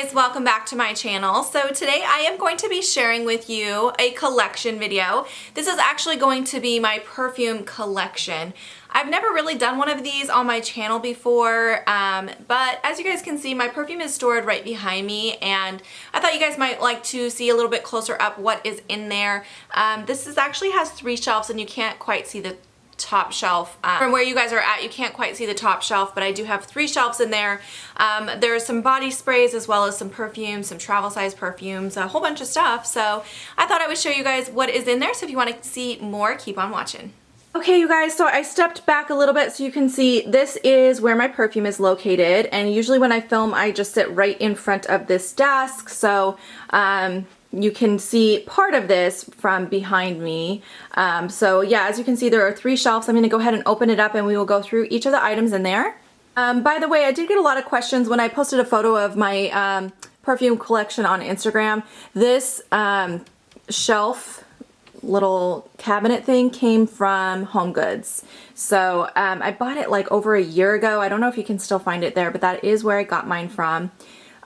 guys, welcome back to my channel. So today I am going to be sharing with you a collection video. This is actually going to be my perfume collection. I've never really done one of these on my channel before, but as you guys can see, my perfume is stored right behind me, and I thought you guys might like to see a little bit closer up what is in there. Actually has 3 shelves, and you can't quite see the top shelf. From where you guys are at, you can't quite see the top shelf, but I do have 3 shelves in there. There are some body sprays as well as some perfumes, some travel size perfumes, a whole bunch of stuff. So I thought I would show you guys what is in there, so if you want to see more, keep on watching. Okay, you guys, so I stepped back a little bit so you can see this is where my perfume is located, and usually when I film I just sit right in front of this desk, so you can see part of this from behind me. So yeah, as you can see, there are 3 shelves. I'm going to go ahead and open it up and we will go through each of the items in there. By the way, I did get a lot of questions when I posted a photo of my perfume collection on Instagram. This shelf little cabinet thing came from Home Goods. So I bought it like over a year ago. I don't know if you can still find it there, but that is where I got mine from.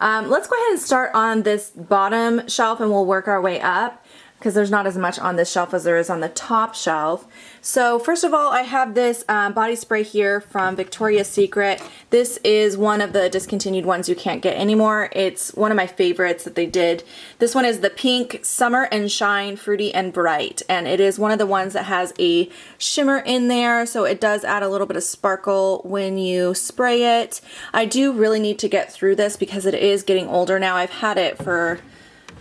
Let's go ahead and start on this bottom shelf and we'll work our way up because there's not as much on this shelf as there is on the top shelf. So first of all, I have this body spray here from Victoria's Secret. This is one of the discontinued ones you can't get anymore. It's one of my favorites that they did. This one is the pink Summer and Shine Fruity and Bright, and it is one of the ones that has a shimmer in there, so it does add a little bit of sparkle when you spray it. I do really need to get through this because it is getting older now. I've had it for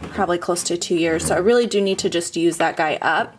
probably close to 2 years, so I really do need to just use that guy up.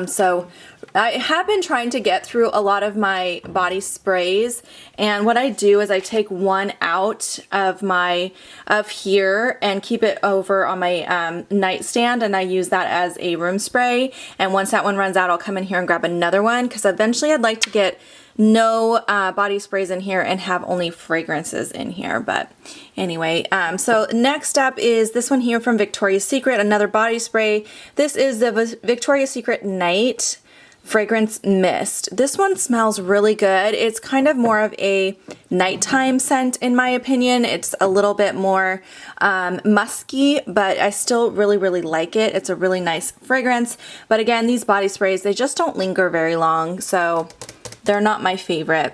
So I have been trying to get through a lot of my body sprays, and what I do is I take one out of here and keep it over on my nightstand, and I use that as a room spray, and once that one runs out I'll come in here and grab another one because eventually I'd like to get no body sprays in here and have only fragrances in here. But anyway, so next up is this one here from Victoria's Secret, another body spray. This is the Victoria's Secret Night Fragrance Mist. This one smells really good. It's kind of more of a nighttime scent in my opinion. It's a little bit more musky, but I still really like it. It's a really nice fragrance. But again, these body sprays, they just don't linger very long, so they're not my favorite.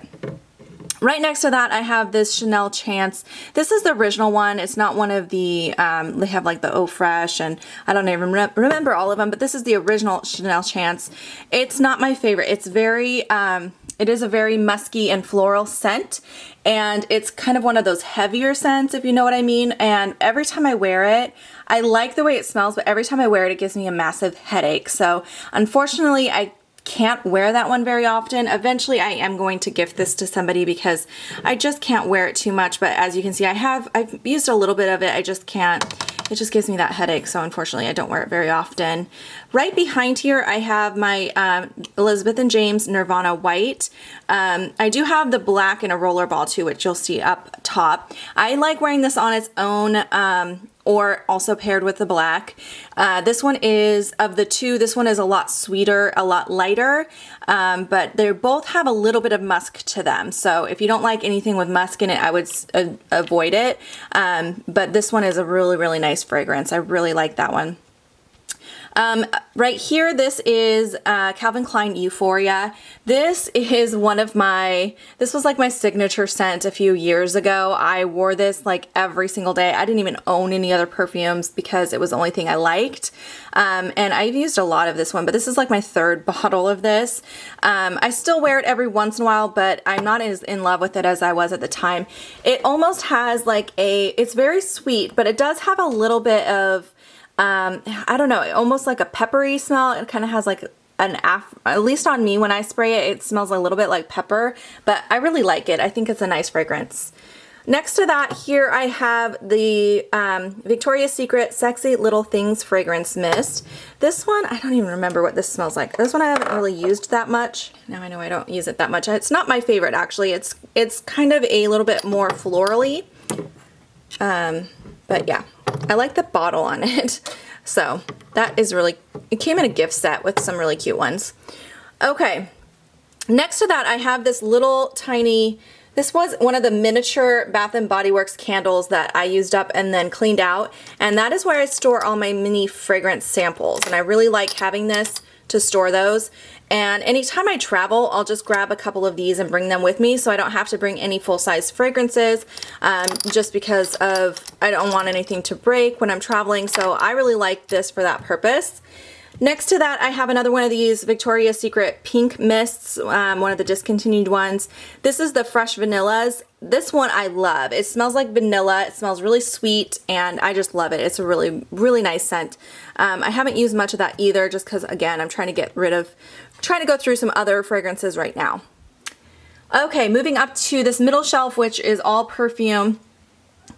Right next to that, I have this Chanel Chance. This is the original one. It's not one of the, they have like the Eau Fresh, and I don't even remember all of them, but this is the original Chanel Chance. It's not my favorite. It's very, it is a very musky and floral scent, and it's kind of one of those heavier scents, if you know what I mean. And every time I wear it, I like the way it smells, but every time I wear it, it gives me a massive headache. So unfortunately, I can't wear that one very often. Eventually I am going to gift this to somebody because I just can't wear it too much, but as you can see, I've used a little bit of it. I just can't. It just gives me that headache, so unfortunately I don't wear it very often. Right behind here I have my Elizabeth & James Nirvana White. I do have the black in a rollerball too, which you'll see up top. I like wearing this on its own or also paired with the black. This one is, of the two, this one is a lot sweeter, a lot lighter, but they both have a little bit of musk to them. So if you don't like anything with musk in it, I would avoid it. But this one is a really nice fragrance. I really like that one. Right here, this is Calvin Klein Euphoria. This is one of my, this was like my signature scent a few years ago. I wore this like every single day. I didn't even own any other perfumes because it was the only thing I liked. And I've used a lot of this one, but this is like my 3rd bottle of this. I still wear it every once in a while, but I'm not as in love with it as I was at the time. It almost has like it's very sweet, but it does have a little bit of, I don't know, almost like a peppery smell. It kind of has like at least on me when I spray it, it smells a little bit like pepper, but I really like it. I think it's a nice fragrance. Next to that, here I have the Victoria's Secret Sexy Little Things Fragrance Mist. This one, I don't even remember what this smells like. This one I haven't really used that much. Now I know I don't use it that much. It's not my favorite actually. It's kind of a little bit more florally. But yeah, I like the bottle on it. So that is really, it came in a gift set with some really cute ones. Okay, next to that I have this little tiny This was one of the miniature Bath & Body Works candles that I used up and then cleaned out, and that is where I store all my mini fragrance samples, and I really like having this to store those. And anytime I travel, I'll just grab a couple of these and bring them with me so I don't have to bring any full-size fragrances, just because of I don't want anything to break when I'm traveling, so I really like this for that purpose. Next to that, I have another one of these Victoria's Secret pink mists, one of the discontinued ones. This is the Fresh Vanillas. This one I love. It smells like vanilla. It smells really sweet, and I just love it. It's a really, really nice scent. I haven't used much of that either, just because, again, I'm trying to go through some other fragrances right now. Okay, moving up to this middle shelf, which is all perfume.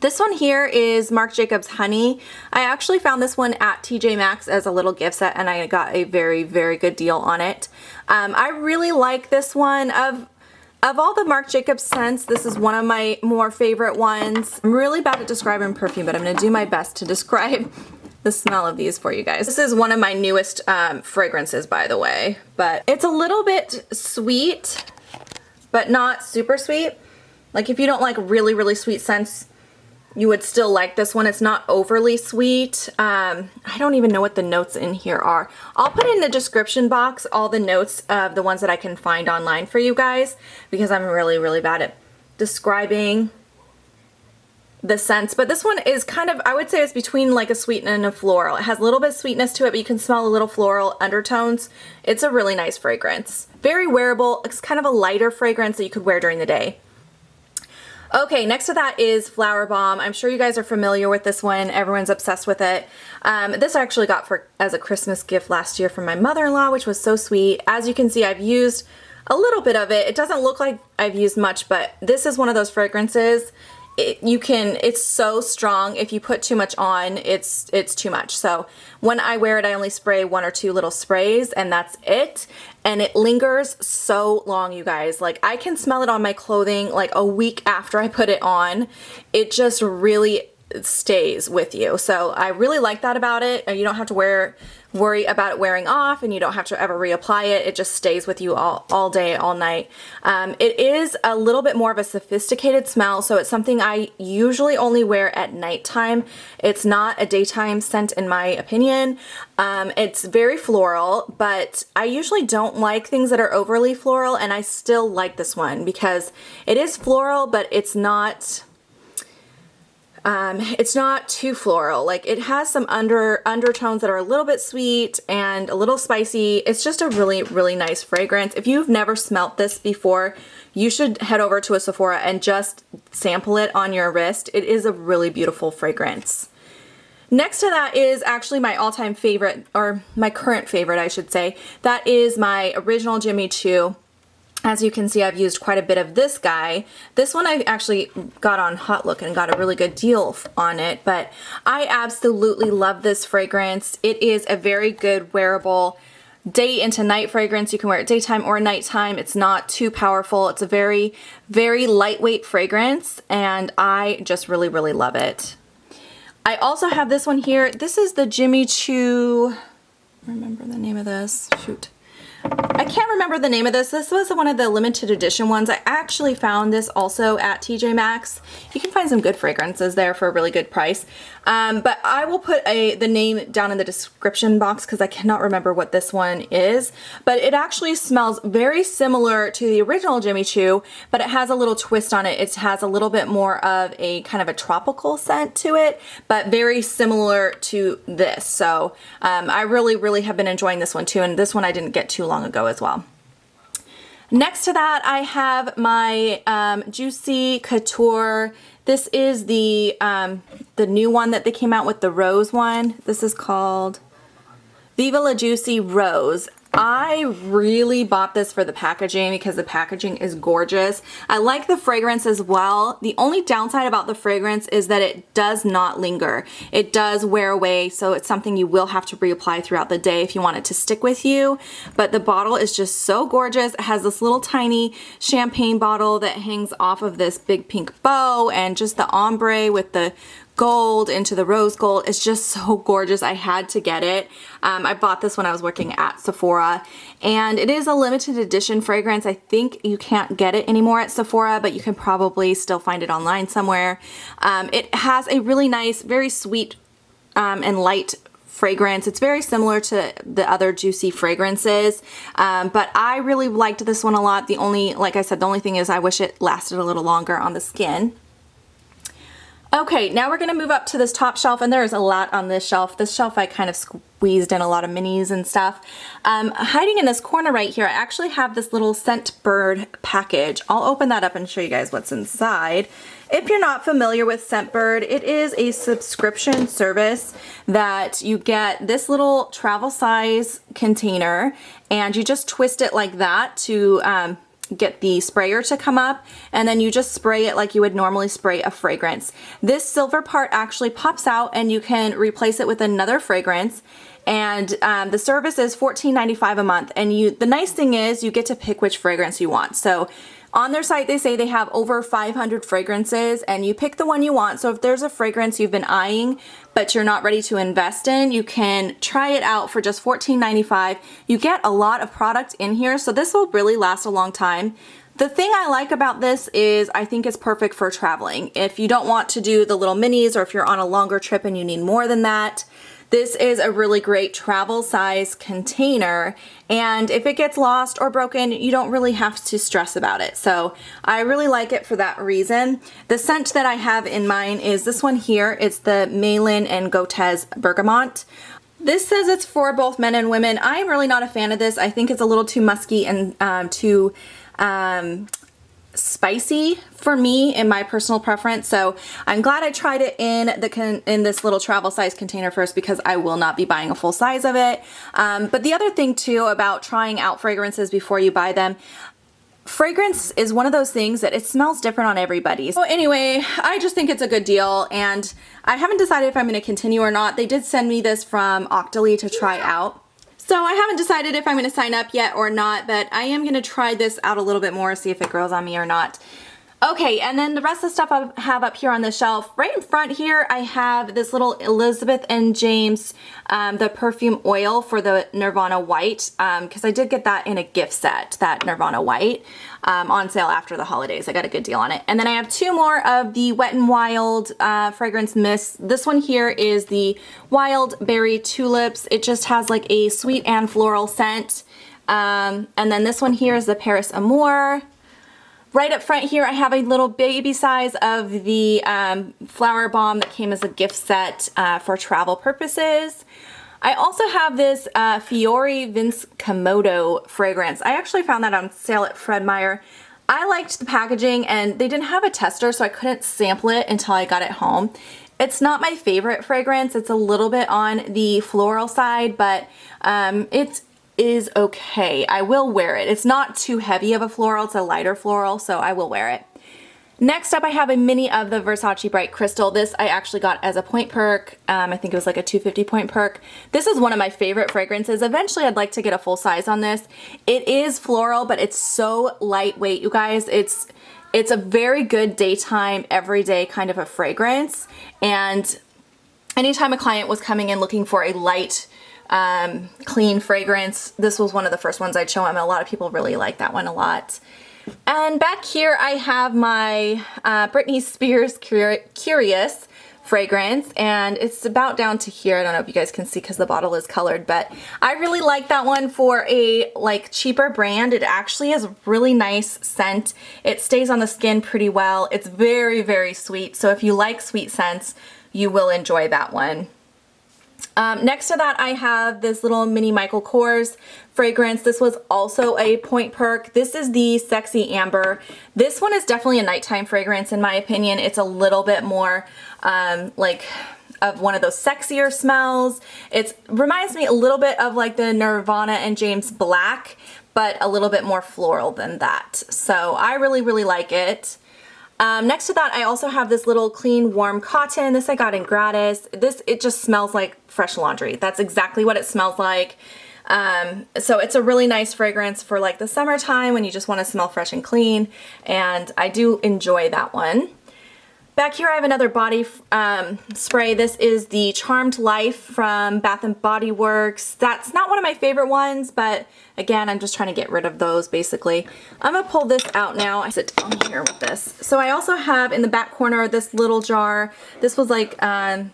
This one here is Marc Jacobs Honey. I actually found this one at TJ Maxx as a little gift set, and I got a very, very good deal on it. I really like this one. Of all the Marc Jacobs scents, this is one of my more favorite ones. I'm really bad at describing perfume, but I'm going to do my best to describe the smell of these for you guys. This is one of my newest fragrances, by the way, but it's a little bit sweet, but not super sweet. Like if you don't like really, really sweet scents, you would still like this one. It's not overly sweet. I don't even know what the notes in here are. I'll put in the description box all the notes of the ones that I can find online for you guys, because I'm really, really bad at describing the scents. But this one is kind of, I would say it's between like a sweet and a floral. It has a little bit of sweetness to it, but you can smell a little floral undertones. It's a really nice fragrance. Very wearable. It's kind of a lighter fragrance that you could wear during the day. Okay, next to that is Flower Bomb. I'm sure you guys are familiar with this one. Everyone's obsessed with it. This I actually got as a Christmas gift last year from my mother-in-law, which was so sweet. As you can see, I've used a little bit of it. It doesn't look like I've used much, but this is one of those fragrances. It's so strong. If you put too much on, it's too much. So when I wear it, I only spray 1 or 2 little sprays, and that's it. And it lingers so long, you guys. Like, I can smell it on my clothing like a week after I put it on. It just really stays with you. So I really like that about it. You don't have to worry about it wearing off, and you don't have to ever reapply it. It just stays with you all day, all night. It is a little bit more of a sophisticated smell, so it's something I usually only wear at nighttime. It's not a daytime scent in my opinion. It's very floral, but I usually don't like things that are overly floral, and I still like this one because it is floral, but it's not too floral. Like, it has some undertones that are a little bit sweet and a little spicy. It's just a really, really nice fragrance. If you've never smelt this before, you should head over to a Sephora and just sample it on your wrist. It is a really beautiful fragrance. Next to that is actually my all-time favorite, or my current favorite, I should say. That is my original Jimmy Choo. As you can see, I've used quite a bit of this guy. This one I actually got on HauteLook and got a really good deal on it, but I absolutely love this fragrance. It is a very good wearable day into night fragrance. You can wear it daytime or nighttime. It's not too powerful. It's a very, very lightweight fragrance, and I just really, really love it. I also have this one here. This is the Jimmy Choo, remember the name of this? Shoot. I can't remember the name of this. This was one of the limited edition ones. I actually found this also at TJ Maxx. You can find some good fragrances there for a really good price. But I will put the name down in the description box because I cannot remember what this one is. But it actually smells very similar to the original Jimmy Choo, but it has a little twist on it. It has a little bit more of a kind of a tropical scent to it, but very similar to this. So I really, really have been enjoying this one too, and this one I didn't get too long ago as well. Next to that, I have my Juicy Couture. This is the new one that they came out with, the rose one. This is called Viva La Juicy Rose. I really bought this for the packaging because the packaging is gorgeous. I like the fragrance as well. The only downside about the fragrance is that it does not linger. It does wear away, so it's something you will have to reapply throughout the day if you want it to stick with you. But the bottle is just so gorgeous. It has this little tiny champagne bottle that hangs off of this big pink bow, and just the ombre with the gold into the rose gold. It's just so gorgeous. I had to get it. I bought this when I was working at Sephora, and it is a limited edition fragrance. I think you can't get it anymore at Sephora, but you can probably still find it online somewhere. It has a really nice, very sweet and light fragrance. It's very similar to the other juicy fragrances, but I really liked this one a lot. The only, like I said, the only thing is I wish it lasted a little longer on the skin. Okay, now we're gonna move up to this top shelf, and there's a lot on this shelf. This shelf I kind of squeezed in a lot of minis and stuff. Hiding in this corner right here, I actually have this little Scentbird package. I'll open that up and show you guys what's inside. If you're not familiar with Scentbird, it is a subscription service that you get this little travel size container, and you just twist it like that to get the sprayer to come up, and then you just spray it like you would normally spray a fragrance. This silver part actually pops out, and you can replace it with another fragrance, and the service is $14.95 a month, and the nice thing is you get to pick which fragrance you want. So on their site they say they have over 500 fragrances, and you pick the one you want. So if there's a fragrance you've been eyeing but you're not ready to invest in, you can try it out for just $14.95. You get a lot of product in here, so this will really last a long time. The thing I like about this is I think it's perfect for traveling. If you don't want to do the little minis, or if you're on a longer trip and you need more than that, this is a really great travel size container, and if it gets lost or broken, you don't really have to stress about it. So I really like it for that reason. The scent that I have in mine is this one here. It's the Malin and Gotez Bergamot. This says it's for both men and women. I'm really not a fan of this. I think it's a little too musky and too spicy for me in my personal preference. So I'm glad I tried it in this little travel size container first, because I will not be buying a full size of it. But the other thing too about trying out fragrances before you buy them, fragrance is one of those things that it smells different on everybody. So anyway, I just think it's a good deal, and I haven't decided if I'm going to continue or not. They did send me this from Octoly to try out. So I haven't decided if I'm going to sign up yet or not, but I am going to try this out a little bit more, see if it grows on me or not. Okay, and then the rest of the stuff I have up here on the shelf, right in front here, I have this little Elizabeth and James, the perfume oil for the Nirvana White, because I did get that in a gift set, that Nirvana White, on sale after the holidays. I got a good deal on it. And then I have two more of the Wet n Wild fragrance mists. This one here is the Wild Berry Tulips. It just has like a sweet and floral scent. And then this one here is the Paris Amour. Right up front here, I have a little baby size of the Flower Bomb that came as a gift set for travel purposes. I also have this Fiori Vince Komodo fragrance. I actually found that on sale at Fred Meyer. I liked the packaging, and they didn't have a tester, so I couldn't sample it until I got it home. It's not my favorite fragrance. It's a little bit on the floral side, but it's is okay. I will wear it. It's not too heavy of a floral. It's a lighter floral, so I will wear it. Next up, I have a mini of the Versace Bright Crystal. This I actually got as a point perk. I think it was like a 250 point perk. This is one of my favorite fragrances. Eventually, I'd like to get a full size on this. It is floral, but it's so lightweight, you guys. It's a very good daytime, everyday kind of a fragrance. And anytime a client was coming in looking for a light, clean fragrance, this was one of the first ones I'd show them. A lot of people really like that one a lot. And back here I have my Britney Spears Curious fragrance, and it's about down to here. I don't know if you guys can see because the bottle is colored, but I really like that one for a like cheaper brand. It actually has a really nice scent. It stays on the skin pretty well. It's very, very sweet. So if you like sweet scents, you will enjoy that one. Next to that, I have this little mini Michael Kors fragrance. This was also a point perk. This is the Sexy Amber. This one is definitely a nighttime fragrance in my opinion. It's a little bit more like of one of those sexier smells. It reminds me a little bit of like the Nirvana and James Black, but a little bit more floral than that. So I really, really like it. Next to that, I also have this little clean warm cotton. This I got in gratis. It just smells like fresh laundry. That's exactly what it smells like. So it's a really nice fragrance for like the summertime when you just want to smell fresh and clean, and I do enjoy that one. Back here I have another body spray. This is the Charmed Life from Bath & Body Works. That's not one of my favorite ones, but again, I'm just trying to get rid of those basically. I'm gonna pull this out now. I sit down here with this. So I also have in the back corner this little jar. This was like, I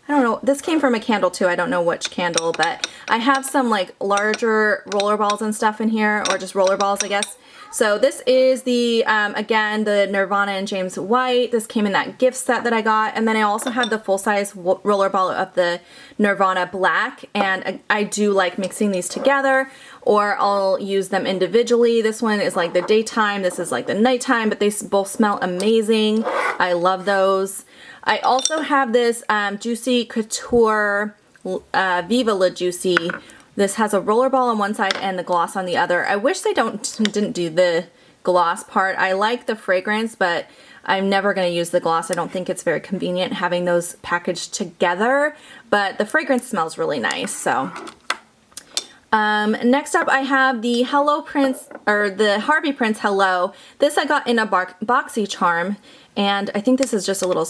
don't know, this came from a candle too. I don't know which candle, but I have some like larger rollerballs and stuff in here, or just rollerballs, I guess. So this is the, again, the Nirvana and James White. This came in that gift set that I got. And then I also have the full-size rollerball of the Nirvana Black. And I do like mixing these together, or I'll use them individually. This one is like the daytime. This is like the nighttime, but they both smell amazing. I love those. I also have this Juicy Couture Viva La Juicy. This has a rollerball on one side and the gloss on the other. I wish they didn't do the gloss part. I like the fragrance, but I'm never going to use the gloss. I don't think it's very convenient having those packaged together, but the fragrance smells really nice. So next up I have the Hello Prince, or the Harvey Prince Hello. This I got in a boxy charm, and I think this is just a little,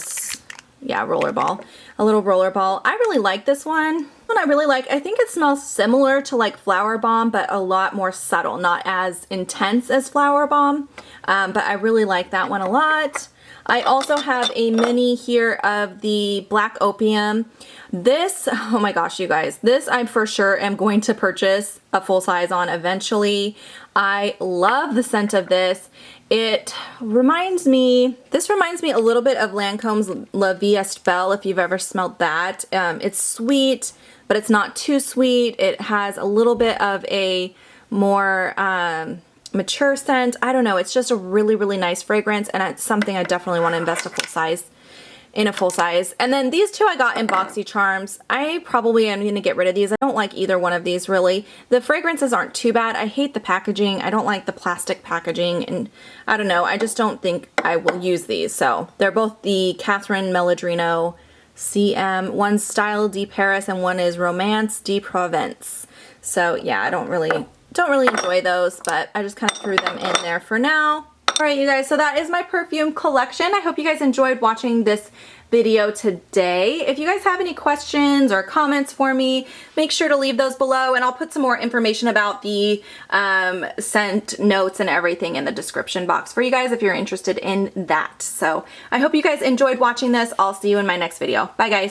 yeah, rollerball. A little rollerball. I really like this one. One I really like. I think it smells similar to like Flower Bomb, but a lot more subtle, not as intense as Flower Bomb. But I really like that one a lot. I also have a mini here of the Black Opium. This, oh my gosh, you guys, this I for sure am going to purchase a full size on eventually. I love the scent of this. This reminds me a little bit of Lancome's La Vie Est Belle, if you've ever smelled that. It's sweet, but it's not too sweet. It has a little bit of a more mature scent. I don't know, it's just a really, really nice fragrance, and it's something I definitely want to invest in a full size. And then these two I got in boxy charms. I probably am going to get rid of these. I don't like either one of these really. The fragrances aren't too bad. I hate the packaging. I don't like the plastic packaging, and I don't know, I just don't think I will use these. So they're both the Catherine Melodrino CM. One's Style de Paris and one is Romance de Provence. So yeah, I don't really enjoy those, but I just kind of threw them in there for now. Alright you guys, so that is my perfume collection. I hope you guys enjoyed watching this video today. If you guys have any questions or comments for me, make sure to leave those below, and I'll put some more information about the scent notes and everything in the description box for you guys if you're interested in that. So I hope you guys enjoyed watching this. I'll see you in my next video. Bye guys.